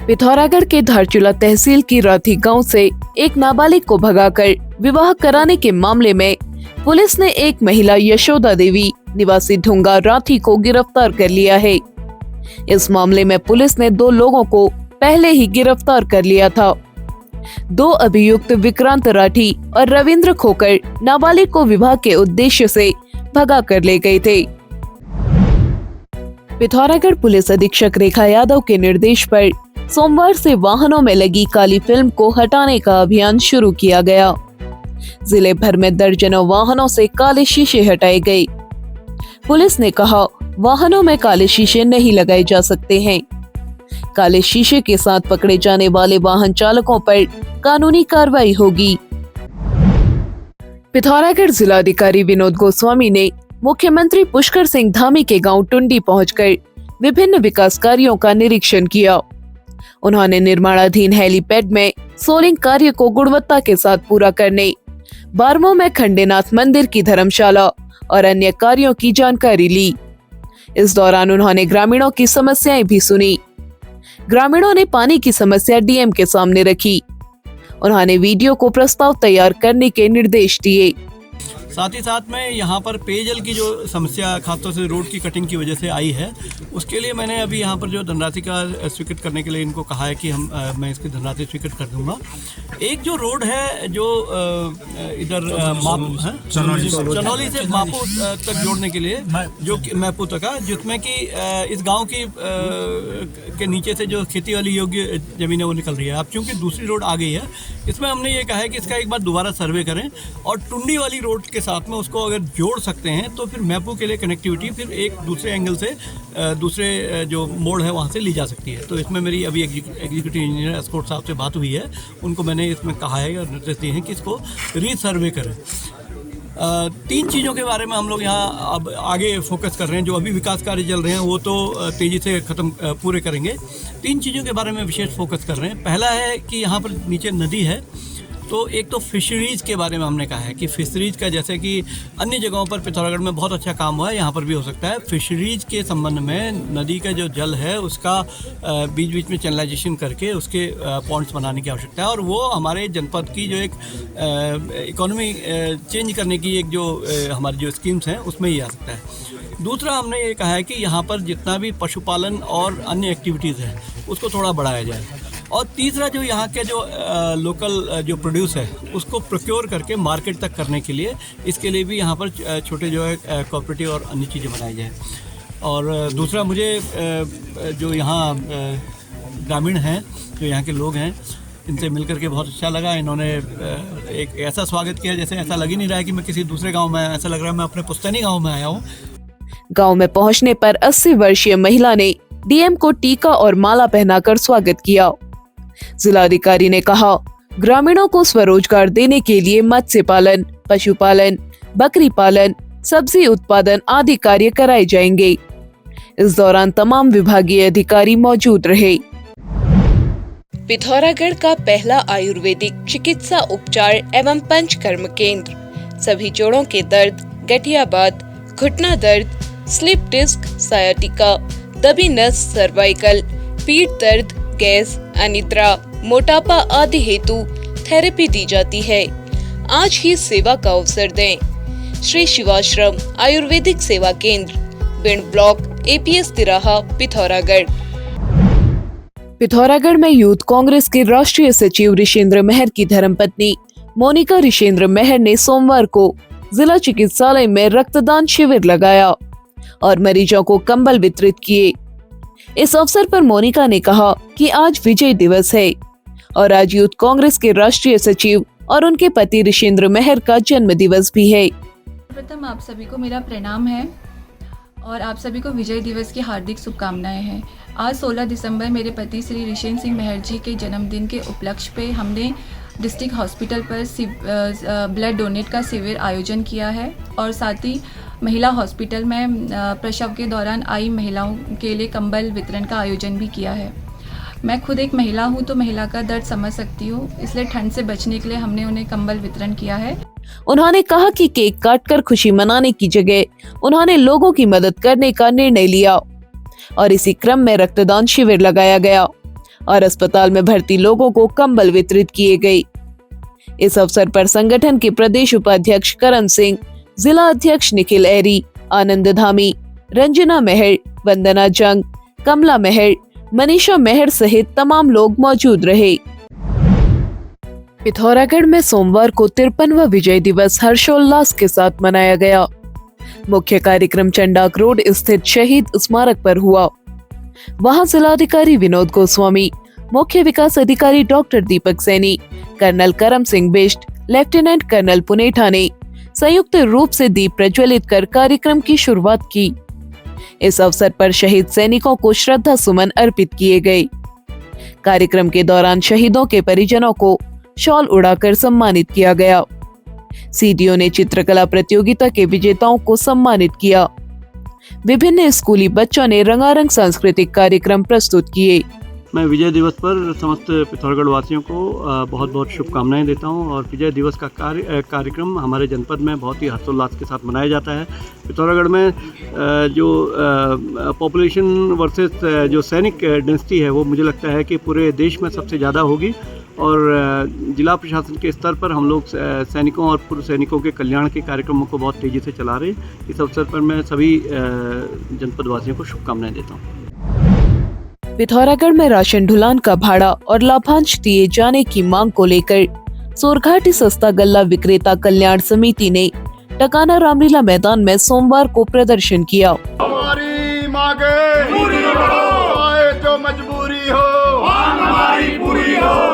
पिथौरागढ़ के धारचूला तहसील की राठी गांव से एक नाबालिग को भगाकर विवाह कराने के मामले में पुलिस ने एक महिला यशोदा देवी निवासी ढूंगा राठी को गिरफ्तार कर लिया है। इस मामले में पुलिस ने 2 लोगों को पहले ही गिरफ्तार कर लिया था। 2 अभियुक्त विक्रांत राठी और रविंद्र खोकर नाबालिग को विवाह के उद्देश्य से भगा कर ले गए थे। पिथौरागढ़ पुलिस अधीक्षक रेखा यादव के निर्देश पर सोमवार से वाहनों में लगी काली फिल्म को हटाने का अभियान शुरू किया गया। जिले भर में दर्जनों वाहनों से काले शीशे हटाए गए। पुलिस ने कहा, वाहनों में काले शीशे नहीं लगाए जा सकते हैं। काले शीशे के साथ पकड़े जाने वाले वाहन चालकों पर कानूनी कार्रवाई होगी। पिथौरागढ़ जिलाधिकारी विनोद गोस्वामी ने मुख्यमंत्री पुष्कर सिंह धामी के गांव टुंडी पहुंचकर विभिन्न विकास कार्यों का निरीक्षण किया। उन्होंने निर्माणाधीन हेलीपैड में सोलिंग कार्य को गुणवत्ता के साथ पूरा करने, बारमो में खंडेनाथ मंदिर की धर्मशाला और अन्य कार्यों की जानकारी ली। इस दौरान उन्होंने ग्रामीणों की समस्याएं भी सुनी। ग्रामीणों ने पानी की समस्या डीएम के सामने रखी। उन्होंने वीडियो को प्रस्ताव तैयार करने के निर्देश दिए। साथ ही साथ में यहाँ पर पेयजल की जो समस्या खासतौर से रोड की कटिंग की वजह से आई है, उसके लिए मैंने अभी यहाँ पर जो धनराशि का स्वीकृत करने के लिए इनको कहा है कि मैं इसकी धनराशि स्वीकृत कर दूंगा। एक जो रोड है जो इधर चनौली से मापू तक जोड़ने के लिए, जो मैपू तक है, जिसमें कि इस गाँव की के नीचे से जो खेती वाली योग्य ज़मीन है वो निकल रही है। अब चूँकि दूसरी रोड आ गई है, इसमें हमने ये कहा है कि इसका एक बार दोबारा सर्वे करें और टुंडी वाली रोड के साथ में उसको अगर जोड़ सकते हैं तो फिर मैपू के लिए कनेक्टिविटी फिर एक दूसरे एंगल से दूसरे जो मोड़ है वहाँ से ली जा सकती है। तो इसमें मेरी अभी एग्जीक्यूटिव इंजीनियर एस्कॉर्ट साहब से बात हुई है, उनको मैंने इसमें कहा है और निर्देश दिए हैं कि इसको रीसर्वे करें। 3 चीज़ों के बारे में हम लोग यहाँ अब आगे फोकस कर रहे हैं। जो अभी विकास कार्य चल रहे हैं वो तो तेज़ी से पूरे करेंगे। 3 चीज़ों के बारे में विशेष फोकस कर रहे हैं। पहला है कि यहाँ पर नीचे नदी है, तो एक तो फिशरीज़ के बारे में हमने कहा है कि फिशरीज़ का, जैसे कि अन्य जगहों पर पिथौरागढ़ में बहुत अच्छा काम हुआ है, यहाँ पर भी हो सकता है। फिशरीज़ के संबंध में नदी का जो जल है उसका बीच बीच में चैनलाइजेशन करके उसके पॉइंट्स बनाने की आवश्यकता है, और वो हमारे जनपद की जो एक इकोनॉमी चेंज करने की एक जो हमारी जो स्कीम्स हैं उसमें ही आ सकता है। दूसरा हमने ये कहा है कि यहाँ पर जितना भी पशुपालन और अन्य एक्टिविटीज़ हैं उसको थोड़ा बढ़ाया जाए। और तीसरा जो यहाँ के जो लोकल जो प्रोड्यूस है उसको प्रोक्योर करके मार्केट तक करने के लिए, इसके लिए भी यहाँ पर छोटे जो है कोऑपरेटिव और अन्य चीज़ें बनाई जाए। और दूसरा मुझे जो यहाँ ग्रामीण हैं, जो यहाँ के लोग हैं, इनसे मिलकर के बहुत अच्छा लगा। इन्होंने एक ऐसा स्वागत किया जैसे ऐसा लग ही नहीं रहा है कि मैं किसी दूसरे गाँव में आया, ऐसा लग रहा है मैं अपने पुश्तैनी गाँव में आया हूँ। गाँव में पहुँचने पर 80 वर्षीय महिला ने डीएम को टीका और माला पहनाकर स्वागत किया। जिलाधिकारी ने कहा, ग्रामीणों को स्वरोजगार देने के लिए मत्स्य पालन, पशुपालन, बकरी पालन, सब्जी उत्पादन आदि कार्य कराए जाएंगे। इस दौरान तमाम विभागीय अधिकारी मौजूद रहे। पिथौरागढ़ का पहला आयुर्वेदिक चिकित्सा उपचार एवं पंचकर्म केंद्र सभी जोड़ों के दर्द, गठियाबात, घुटना दर्द, स्लिप डिस्क, सायाटिका, दबी नस, सर्वाइकल, पीठ दर्द, गैस, अनिद्रा, मोटापा आदि हेतु थेरेपी दी जाती है। आज ही सेवा का अवसर दें। श्री शिवाश्रम आयुर्वेदिक सेवा केंद्र, बिंड ब्लॉक, एपीएस तिराहा, पिथौरागढ़। पिथौरागढ़ में यूथ कांग्रेस के राष्ट्रीय सचिव ऋषेंद्र महर की धर्मपत्नी मोनिका ऋषेंद्र महर ने सोमवार को जिला चिकित्सालय में रक्तदान शिविर लगाया और मरीजों को कंबल वितरित किए। इस अवसर पर मोनिका ने कहा कि आज विजय दिवस है और आज यूथ कांग्रेस के राष्ट्रीय सचिव और उनके पति ऋषेंद्र महर का जन्म दिवस भी है। प्रथम आप सभी को मेरा प्रणाम है और आप सभी को विजय दिवस की हार्दिक शुभकामनाएं हैं। आज 16 दिसंबर मेरे पति श्री ऋषेंद्र सिंह महर जी के जन्मदिन के उपलक्ष्य पे हमने डिस्ट्रिक्ट हॉस्पिटल पर ब्लड डोनेट का शिविर आयोजन किया है और साथ ही महिला हॉस्पिटल में प्रसव के दौरान आई महिलाओं के लिए कंबल वितरण का आयोजन भी किया है। मैं खुद एक महिला हूँ तो महिला का दर्द समझ सकती हूँ, इसलिए ठंड से बचने के लिए हमने उन्हें कंबल वितरण किया है। उन्होंने कहा कि केक काटकर खुशी मनाने की जगह उन्होंने लोगों की मदद करने का निर्णय लिया और इसी क्रम में रक्तदान शिविर लगाया गया। और अस्पताल में भर्ती लोगों को कंबल वितरित किए गए। इस अवसर पर संगठन के प्रदेश उपाध्यक्ष करम सिंह, जिला अध्यक्ष निखिल एरी, आनंद धामी, रंजना मेहर, वंदना जंग, कमला मेहर, मनीषा मेहर सहित तमाम लोग मौजूद रहे। पिथौरागढ़ में सोमवार को 53वां विजय दिवस हर्षोल्लास के साथ मनाया गया। मुख्य कार्यक्रम चंडाक रोड स्थित शहीद स्मारक पर हुआ। वहां जिलाधिकारी विनोद गोस्वामी, मुख्य विकास अधिकारी डॉक्टर दीपक सैनी, कर्नल करम सिंह बिष्ट, लेफ्टिनेंट कर्नल पुनेठा ने संयुक्त रूप से दीप प्रज्वलित कर कार्यक्रम की शुरुआत की। इस अवसर पर शहीद सैनिकों को श्रद्धा सुमन अर्पित किए गए। कार्यक्रम के दौरान शहीदों के परिजनों को शॉल उड़ाकर सम्मानित किया गया। सीडीओ ने चित्रकला प्रतियोगिता के विजेताओं को सम्मानित किया। विभिन्न स्कूली बच्चों ने रंगारंग सांस्कृतिक कार्यक्रम प्रस्तुत किए। मैं विजय दिवस पर समस्त पिथौरागढ़ वासियों को बहुत बहुत शुभकामनाएं देता हूं और विजय दिवस का कार्यक्रम हमारे जनपद में बहुत ही हर्षोल्लास के साथ मनाया जाता है। पिथौरागढ़ में जो पॉपुलेशन वर्सेस जो सैनिक डेंसिटी है वो मुझे लगता है कि पूरे देश में सबसे ज़्यादा होगी और जिला प्रशासन के स्तर पर हम लोग सैनिकों और पूर्व सैनिकों के कल्याण के कार्यक्रमों को बहुत तेज़ी से चला रहे हैं। इस अवसर पर मैं सभी जनपद वासियों को शुभकामनाएं देता हूँ। पिथौरागढ़ में राशन ढुलान का भाड़ा और लाभांश दिए जाने की मांग को लेकर सोरघाटी सस्ता गल्ला विक्रेता कल्याण समिति ने टकाना रामलीला मैदान में सोमवार को प्रदर्शन किया। हमारी मांगे पूरी करो, आए जो मजबूरी हो हमारी पूरी हो।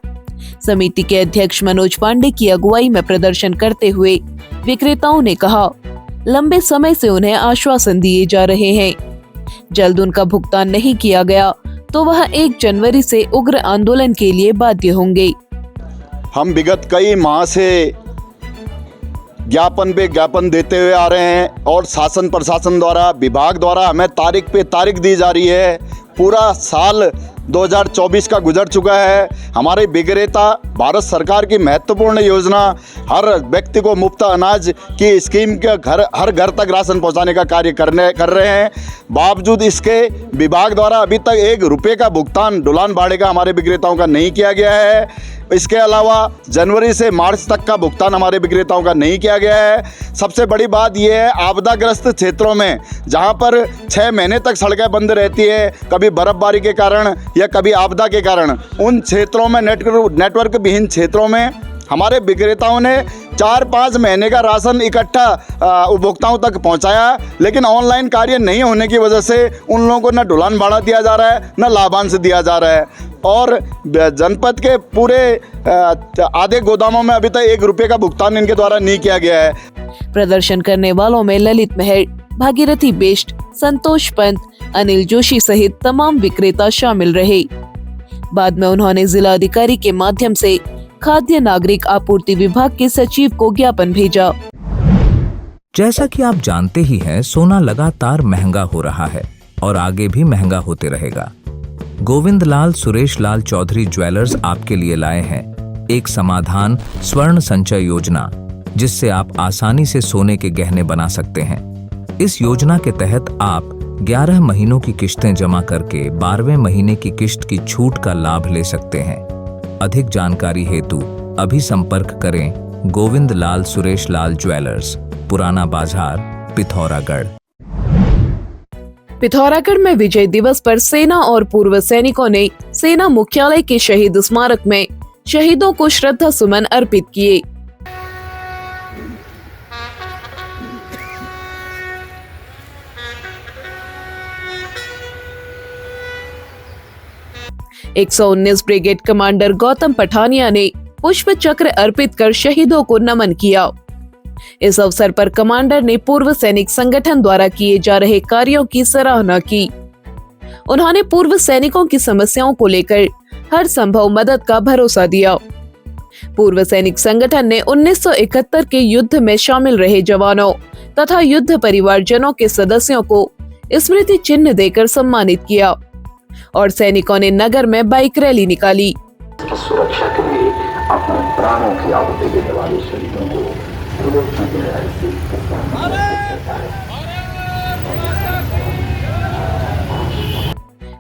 समिति के अध्यक्ष मनोज पांडे की अगुवाई में प्रदर्शन करते हुए विक्रेताओं ने कहा, लंबे समय से उन्हें आश्वासन दिए जा रहे हैं, जल्द उनका भुगतान नहीं किया गया तो वह 1 जनवरी से उग्र आंदोलन के लिए बाध्य होंगे। हम विगत कई माह से ज्ञापन पे ज्ञापन देते हुए आ रहे हैं और शासन प्रशासन द्वारा, विभाग द्वारा हमें तारीख पे तारीख दी जा रही है। पूरा साल 2024 का गुजर चुका है। हमारे विक्रेता भारत सरकार की महत्वपूर्ण योजना हर व्यक्ति को मुफ्त अनाज की स्कीम के हर घर तक राशन पहुंचाने का कार्य कर रहे हैं। बावजूद इसके विभाग द्वारा अभी तक 1 रुपये का भुगतान ढुलान भाड़े का हमारे विक्रेताओं का नहीं किया गया है। इसके अलावा जनवरी से मार्च तक का भुगतान हमारे विक्रेताओं का नहीं किया गया है। सबसे बड़ी बात यह है, आपदाग्रस्त क्षेत्रों में जहां पर 6 महीने तक सड़कें बंद रहती है, कभी बर्फबारी के कारण या कभी आपदा के कारण, उन क्षेत्रों में नेटवर्क विहीन क्षेत्रों में हमारे विक्रेताओं ने 4-5 महीने का राशन इकट्ठा उपभोक्ताओं तक पहुंचाया, लेकिन ऑनलाइन कार्य नहीं होने की वजह से उन लोगों को न ढुलान भाड़ा दिया जा रहा है न लाभांश दिया जा रहा है और जनपद के पूरे आधे गोदामों में अभी तक 1 रुपये का भुगतान इनके द्वारा नहीं किया गया है। प्रदर्शन करने वालों में ललित मेहर, भागीरथी बिष्ट, संतोष पंत, अनिल जोशी सहित तमाम विक्रेता शामिल रहे। बाद में उन्होंने जिला अधिकारी के माध्यम से खाद्य नागरिक आपूर्ति विभाग के सचिव को ज्ञापन भेजा। जैसा कि आप जानते ही हैं, सोना लगातार महंगा हो रहा है और आगे भी महंगा होते रहेगा। गोविंद लाल सुरेश लाल चौधरी ज्वेलर्स आपके लिए लाए हैं एक समाधान स्वर्ण संचय योजना, जिससे आप आसानी से सोने के गहने बना सकते हैं। इस योजना के तहत आप 11 महीनों की किश्तें जमा करके 12वें महीने की किश्त की छूट का लाभ ले सकते हैं। अधिक जानकारी हेतु अभी संपर्क करें गोविंद लाल सुरेश लाल ज्वेलर्स, पुराना बाजार, पिथौरागढ़। पिथौरागढ़ में विजय दिवस पर सेना और पूर्व सैनिकों ने सेना मुख्यालय के शहीद स्मारक में शहीदों को श्रद्धा सुमन अर्पित किए। एक 119 ब्रिगेड कमांडर गौतम पठानिया ने पुष्प चक्र अर्पित कर शहीदों को नमन किया। इस अवसर पर कमांडर ने पूर्व सैनिक संगठन द्वारा किए जा रहे कार्यों की सराहना की। उन्होंने पूर्व सैनिकों की समस्याओं को लेकर हर संभव मदद का भरोसा दिया। पूर्व सैनिक संगठन ने 1971 के युद्ध में शामिल रहे जवानों तथा युद्ध परिवारजनों के सदस्यों को स्मृति चिन्ह देकर सम्मानित किया और सैनिकों ने नगर में बाइक रैली निकाली। सुरक्षा के लिए अपने प्राणों की आहुति देने वाले शहीदों को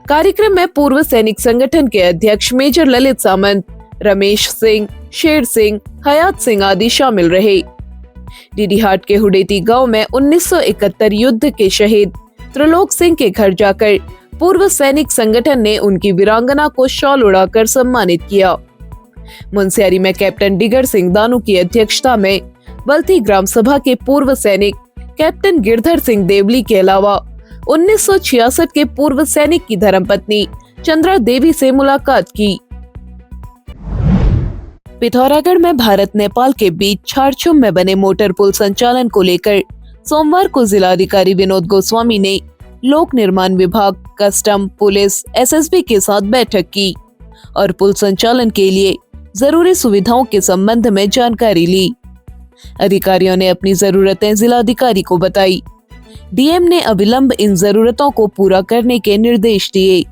कार्यक्रम में पूर्व सैनिक संगठन के अध्यक्ष मेजर ललित सामंत, रमेश सिंह, शेर सिंह, हयात सिंह आदि शामिल रहे। डीडीहाट के हुडेती गांव में 1971 युद्ध के शहीद त्रिलोक सिंह के घर जाकर पूर्व सैनिक संगठन ने उनकी वीरांगना को शॉल उड़ाकर सम्मानित किया। मुनस्यारी में कैप्टन डिगर सिंह दानू की अध्यक्षता में बल्थी ग्राम सभा के पूर्व सैनिक कैप्टन गिरधर सिंह देवली के अलावा 1966 के पूर्व सैनिक की धर्मपत्नी चंद्रा देवी से मुलाकात की। पिथौरागढ़ में भारत नेपाल के बीच छारछुम में बने मोटर पुल संचालन को लेकर सोमवार को जिलाधिकारी विनोद गोस्वामी ने लोक निर्माण विभाग, कस्टम, पुलिस, एसएसबी के साथ बैठक की और पुल संचालन के लिए जरूरी सुविधाओं के संबंध में जानकारी ली। अधिकारियों ने अपनी जरूरतें जिलाधिकारी को बताई। डीएम ने अविलंब इन जरूरतों को पूरा करने के निर्देश दिए।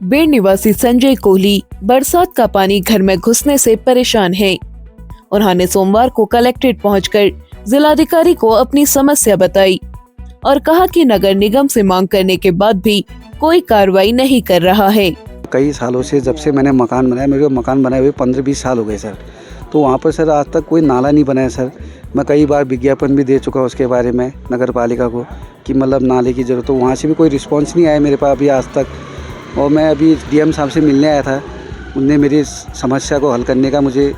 बेड़ निवासी संजय कोहली बरसात का पानी घर में घुसने से परेशान हैं। उन्होंने सोमवार को कलेक्ट्रेट पहुंचकर जिलाधिकारी को अपनी समस्या बताई और कहा कि नगर निगम से मांग करने के बाद भी कोई कार्रवाई नहीं कर रहा है। कई सालों से जब से मैंने मकान बनाया, मेरे को मकान बनाए हुए 15-20 साल हो गए सर, तो वहाँ पर सर आज तक कोई नाला नहीं बनाया सर। मैं कई बार विज्ञापन भी दे चुका उसके बारे में नगर पालिका को कि मतलब नाले की ज़रूरत हो, वहाँ से भी कोई रिस्पांस नहीं आया मेरे पास अभी आज तक। और मैं अभी डीएम साहब से मिलने आया था, उनने मेरी समस्या को हल करने का मुझे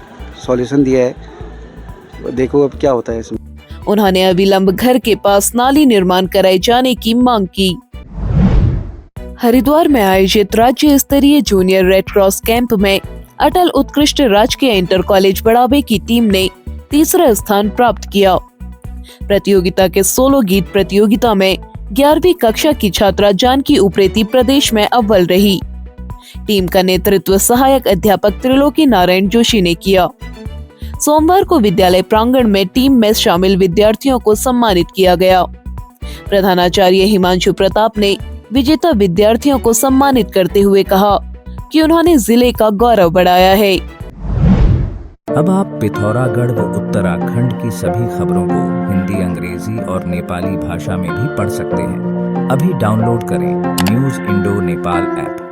सॉल्यूशन दिया है। देखो अब क्या होता है इसमें। उन्होंने अविलंब घर के पास नाली निर्माण कराए जाने की मांग की। हरिद्वार में आयोजित राज्य स्तरीय जूनियर रेड क्रॉस कैंप में अटल उत्कृष्ट राजकीय इंटर कॉलेज बड़ावे की टीम ने तीसरा स्थान प्राप्त किया। प्रतियोगिता के सोलो गीत प्रतियोगिता में 11वीं कक्षा की छात्रा जानकी उप्रेती प्रदेश में अव्वल रही। टीम का नेतृत्व सहायक अध्यापक त्रिलोकी नारायण जोशी ने किया। सोमवार को विद्यालय प्रांगण में टीम में शामिल विद्यार्थियों को सम्मानित किया गया। प्रधानाचार्य हिमांशु प्रताप ने विजेता विद्यार्थियों को सम्मानित करते हुए कहा कि उन्होंने जिले का गौरव बढ़ाया है। अब आप पिथौरागढ़ व उत्तराखंड की सभी खबरों को हिंदी, अंग्रेजी और नेपाली भाषा में भी पढ़ सकते हैं। अभी डाउनलोड करें न्यूज़ इंडो नेपाल ऐप।